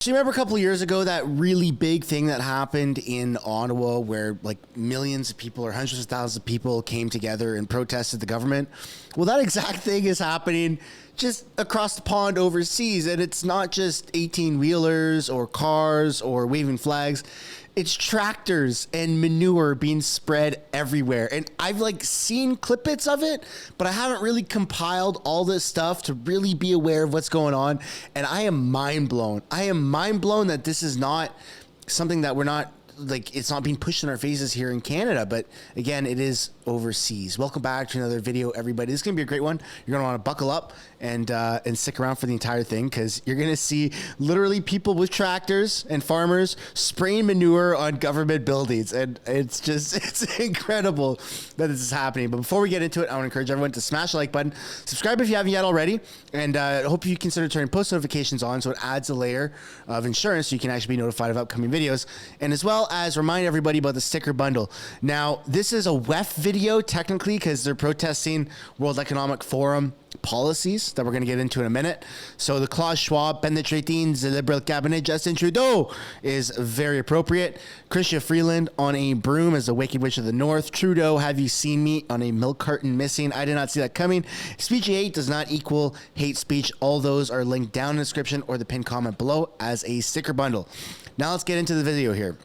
So you remember a couple of years ago that really big thing that happened in Ottawa where like millions of people or hundreds of thousands of people came together and protested the government? Well, that exact thing is happening just across the pond overseas. And it's not just 18-wheelers or cars or waving flags. It's tractors and manure being spread everywhere. And I've like seen clippets of it, but I haven't really compiled all this stuff to really be aware of what's going on. And I am mind blown. I am mind blown that this is not something that we're not like, it's not being pushed in our faces here in Canada, but again, it is overseas. Welcome back to another video, everybody. This is gonna be a great one. You're gonna want to buckle up and stick around for the entire thing, because you're gonna see literally people with tractors and farmers spraying manure on government buildings, and it's incredible that this is happening. But before we get into it, I want to encourage everyone to smash the like button, subscribe if you haven't yet already, and I hope you consider turning post notifications on so it adds a layer of insurance so you can actually be notified of upcoming videos, and as well as remind everybody about the sticker bundle. Now, this is a WEF video technically because they're protesting World Economic Forum policies that we're going to get into in a minute. So the Klaus Schwab, penetrating the Liberal cabinet, Justin Trudeau is very appropriate. Chrystia Freeland on a broom as the Wicked Witch of the North. Trudeau, have you seen me on a milk carton missing? I did not see that coming. Speech you hate does not equal hate speech. All those are linked down in the description or the pinned comment below as a sticker bundle. Now let's get into the video here.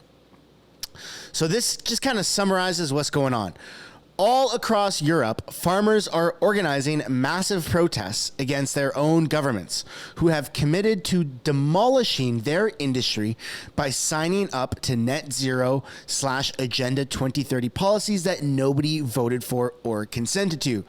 So this just kind of summarizes what's going on. All across Europe, farmers are organizing massive protests against their own governments who have committed to demolishing their industry by signing up to net zero / Agenda 2030 policies that nobody voted for or consented to.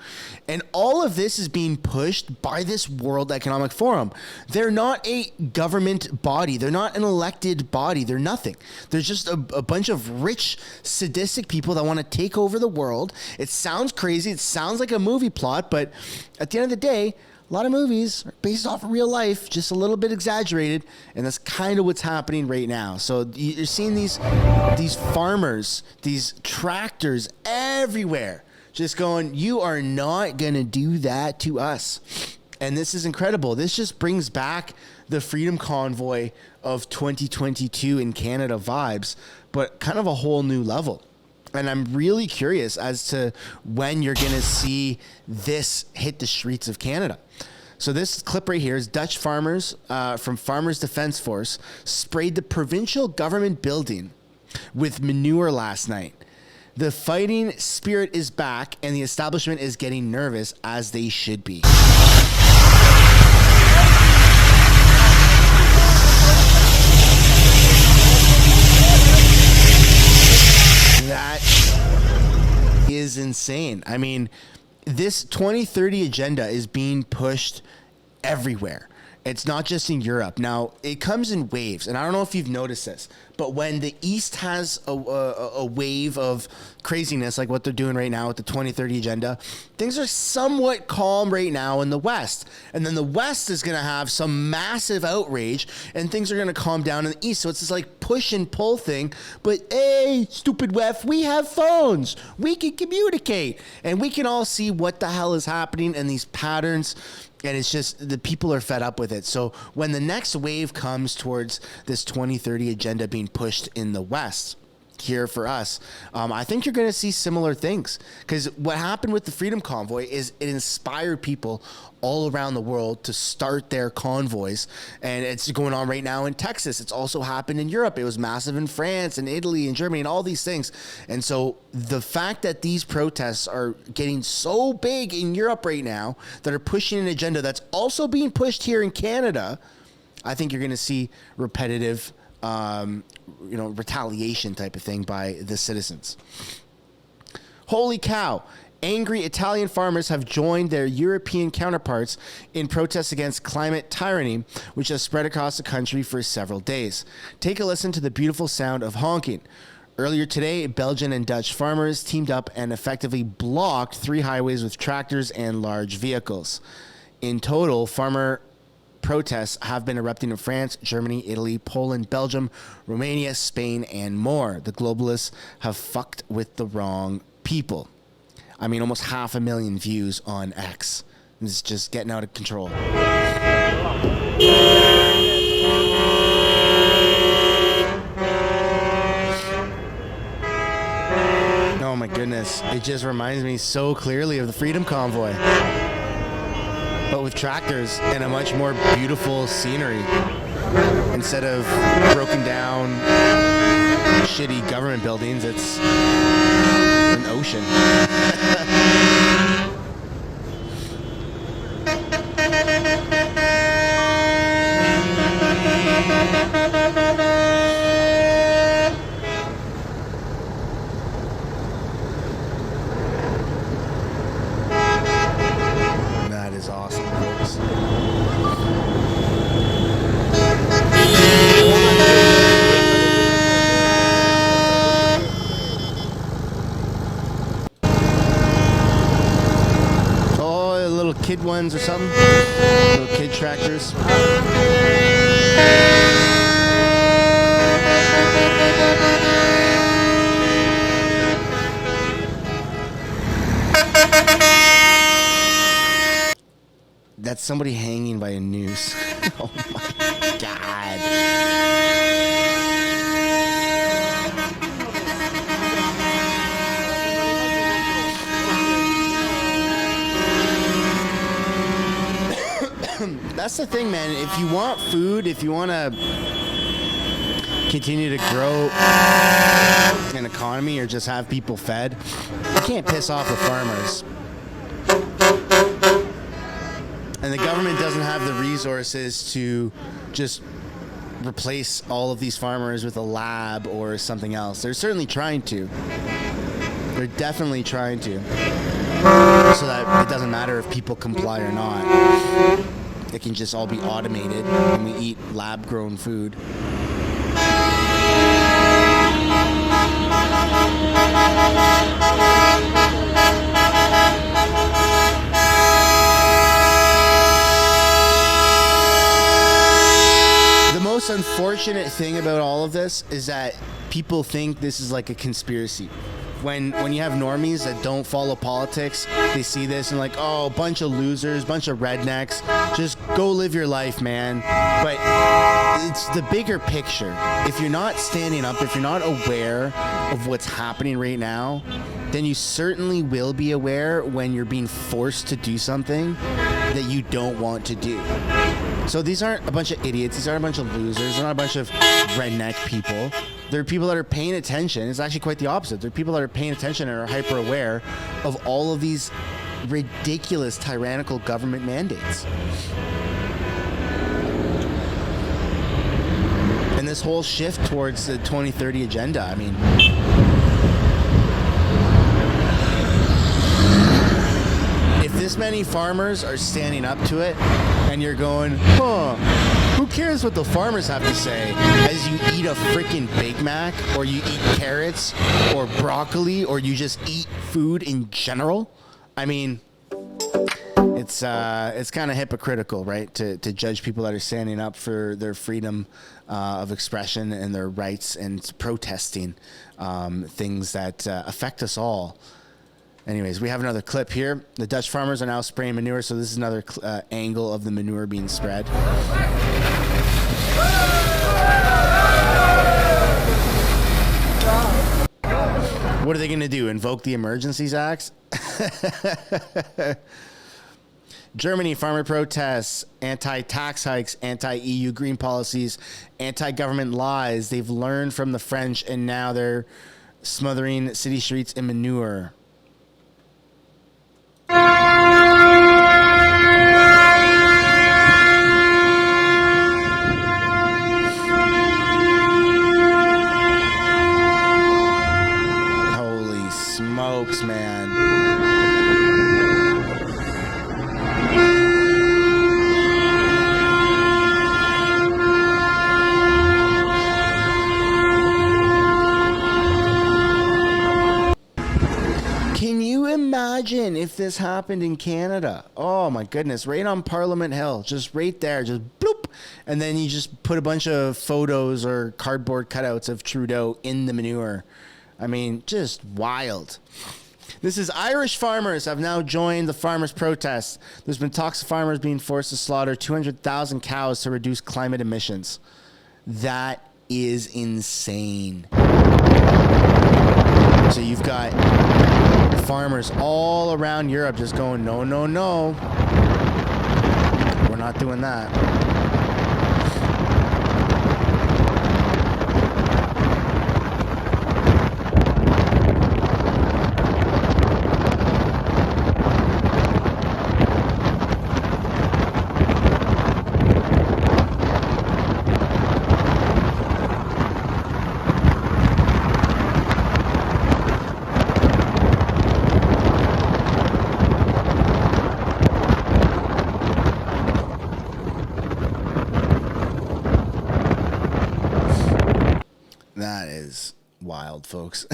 And all of this is being pushed by this World Economic Forum. They're not a government body. They're not an elected body. They're nothing. They're just a bunch of rich, sadistic people that want to take over the world. It sounds crazy. It sounds like a movie plot, but at the end of the day, a lot of movies are based off of real life, just a little bit exaggerated, and that's kind of what's happening right now. So you're seeing these farmers, these tractors everywhere, just going, you are not going to do that to us. And this is incredible. This just brings back the Freedom Convoy of 2022 in Canada vibes, but kind of a whole new level. And I'm really curious as to when you're going to see this hit the streets of Canada. So this clip right here is Dutch farmers from Farmers Defence Force sprayed the provincial government building with manure last night. The fighting spirit is back, and the establishment is getting nervous, as they should be. That is insane. I mean, this 2030 agenda is being pushed everywhere. It's not just in Europe. Now, it comes in waves, and I don't know if you've noticed this, but when the East has a wave of craziness like what they're doing right now with the 2030 agenda, things are somewhat calm right now in the West. And then the West is going to have some massive outrage, and things are going to calm down in the East. So it's this like push and pull thing. But hey, stupid WEF, we have phones. We can communicate, and we can all see what the hell is happening in these patterns. And it's just the people are fed up with it. So when the next wave comes towards this 2030 agenda being pushed in the West here for us, I think you're going to see similar things, because what happened with the Freedom Convoy is it inspired people all around the world to start their convoys, and it's going on right now in Texas. It's also happened in Europe. It was massive in France and Italy and Germany and all these things. And so the fact that these protests are getting so big in Europe right now that are pushing an agenda that's also being pushed here in Canada, I think you're going to see repetitive retaliation type of thing by the citizens. Holy cow. Angry Italian farmers have joined their European counterparts in protests against climate tyranny, which has spread across the country for several days. Take a listen to the beautiful sound of honking. Earlier today, Belgian and Dutch farmers teamed up and effectively blocked 3 highways with tractors and large vehicles. In total, farmer protests have been erupting in France, Germany, Italy, Poland, Belgium, Romania, Spain, and more. The globalists have fucked with the wrong people. I mean, almost 500,000 views on X. It's just getting out of control. it just reminds me so clearly of the Freedom Convoy, but with tractors and a much more beautiful scenery instead of broken down shitty government buildings. It's an ocean. That is awesome, folks. Oh, little kid ones or something? Little kid tractors. That's somebody hanging by a noose. Oh my God. That's the thing, man. If you want food, if you want to continue to grow an economy or just have people fed, you can't piss off the farmers. And the government doesn't have the resources to just replace all of these farmers with a lab or something else. They're certainly trying to. They're definitely trying to. So that it doesn't matter if people comply or not. It can just all be automated and we eat lab-grown food. The most unfortunate thing about all of this is that people think this is like a conspiracy. When you have normies that don't follow politics, they see this and like, oh, bunch of losers, bunch of rednecks, just go live your life, man. But it's the bigger picture. If you're not standing up, if you're not aware of what's happening right now, then you certainly will be aware when you're being forced to do something that you don't want to do. So these aren't a bunch of idiots. These aren't a bunch of losers. They're not a bunch of redneck people. They're people that are paying attention. It's actually quite the opposite. They're people that are paying attention and are hyper aware of all of these ridiculous tyrannical government mandates. And this whole shift towards the 2030 agenda, I mean, if this many farmers are standing up to it and you're going, who cares what the farmers have to say, as you eat a freaking Big Mac or you eat carrots or broccoli or you just eat food in general? I mean, it's kind of hypocritical, right? To judge people that are standing up for their freedom of expression and their rights and protesting things that affect us all. Anyways, we have another clip here. The Dutch farmers are now spraying manure, so this is another angle of the manure being spread. What are they going to do? Invoke the Emergencies Act? Germany, farmer protests, anti-tax hikes, anti-EU green policies, anti-government lies. They've learned from the French, and now they're smothering city streets in manure. Holy smokes, man. Can you imagine if this happened in Canada? Oh my goodness, right on Parliament Hill, just right there, just bloop. And then you just put a bunch of photos or cardboard cutouts of Trudeau in the manure. I mean, just wild. This is Irish farmers have now joined the farmers' protests. There's been talks of farmers being forced to slaughter 200,000 cows to reduce climate emissions. That is insane. So you've got farmers all around Europe just going, no, no, no. We're not doing that. That is wild, folks.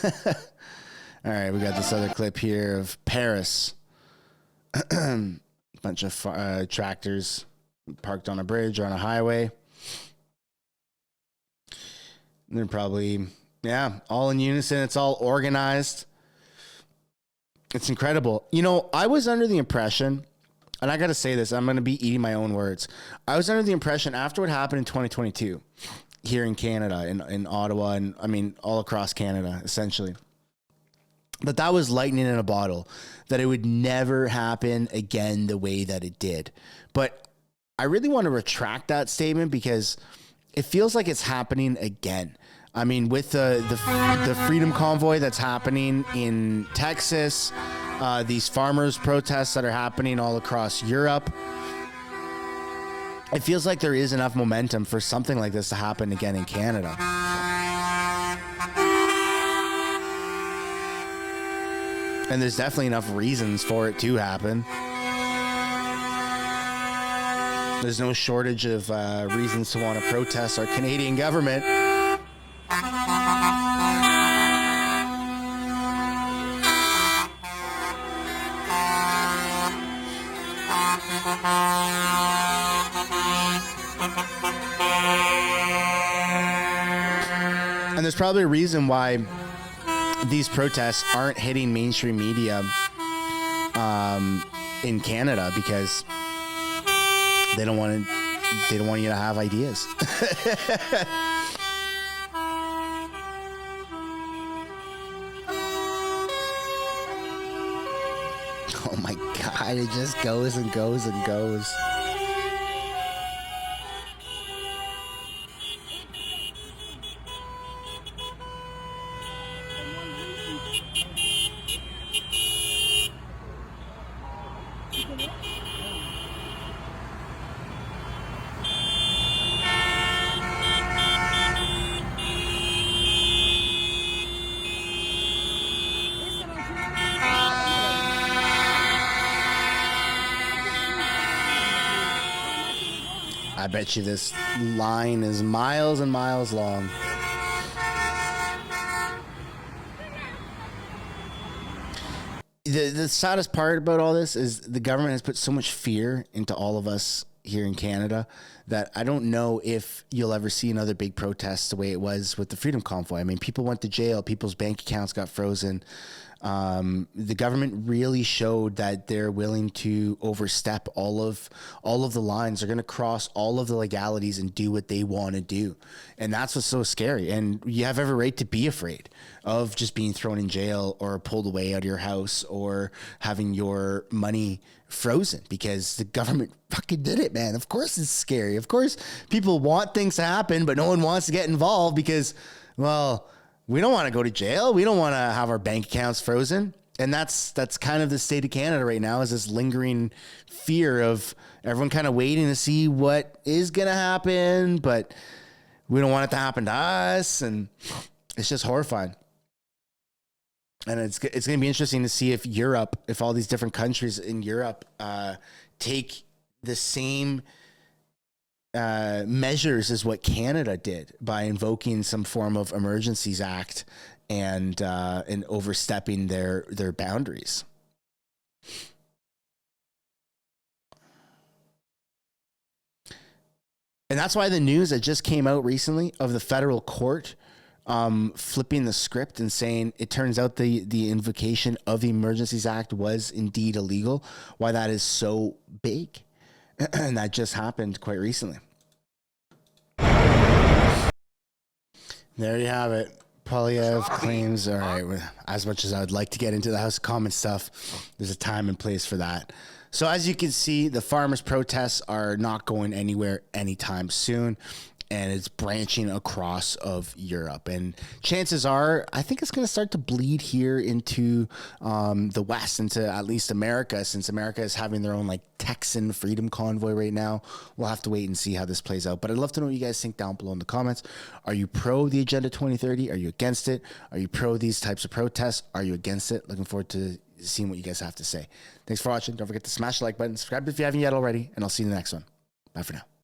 All right, we got this other clip here of Paris. Bunch of tractors parked on a bridge or on a highway. And they're probably, all in unison. It's all organized. It's incredible. You know, I was under the impression, and I got to say this, I'm going to be eating my own words. I was under the impression after what happened in 2022 here in Canada, in Ottawa, and I mean, all across Canada, essentially, that was lightning in a bottle, that it would never happen again the way that it did. But I really want to retract that statement because it feels like it's happening again. I mean, with the freedom convoy that's happening in Texas, these farmers' protests that are happening all across Europe, it feels like there is enough momentum for something like this to happen again in Canada. And there's definitely enough reasons for it to happen. There's no shortage of reasons to want to protest our Canadian government. And there's probably a reason why these protests aren't hitting mainstream media in Canada, because they don't want you to have ideas. Oh my God, it just goes and goes and goes. I bet you this line is miles and miles long. The saddest part about all this is the government has put so much fear into all of us here in Canada that I don't know if you'll ever see another big protest the way it was with the Freedom Convoy. I mean, people went to jail, people's bank accounts got frozen. The government really showed that they're willing to overstep all of the lines. They're going to cross all of the legalities and do what they want to do. And that's what's so scary. And you have every right to be afraid of just being thrown in jail or pulled away out of your house or having your money frozen because the government fucking did it, man. Of course it's scary. Of course people want things to happen, but no one wants to get involved because, well, we don't want to go to jail. We don't want to have our bank accounts frozen. And that's kind of the state of Canada right now, is this lingering fear of everyone kind of waiting to see what is going to happen, but we don't want it to happen to us. And it's just horrifying. And it's going to be interesting to see if all these different countries in Europe take the same measures as what Canada did by invoking some form of Emergencies Act and overstepping their boundaries. And that's why the news that just came out recently of the federal court flipping the script and saying it turns out the invocation of the Emergencies Act was indeed illegal, why that is so big. And that just happened quite recently. There you have it. Polyev claims, all right, as much as I would like to get into the House of Commons stuff, there's a time and place for that. So as you can see, the farmers' protests are not going anywhere anytime soon, and it's branching across of Europe. And chances are, I think it's going to start to bleed here into the West, into at least America, since America is having their own like Texan freedom convoy right now. We'll have to wait and see how this plays out. But I'd love to know what you guys think down below in the comments. Are you pro the Agenda 2030? Are you against it? Are you pro these types of protests? Are you against it? Looking forward to seeing what you guys have to say. Thanks for watching. Don't forget to smash the like button, subscribe if you haven't yet already, and I'll see you in the next one. Bye for now.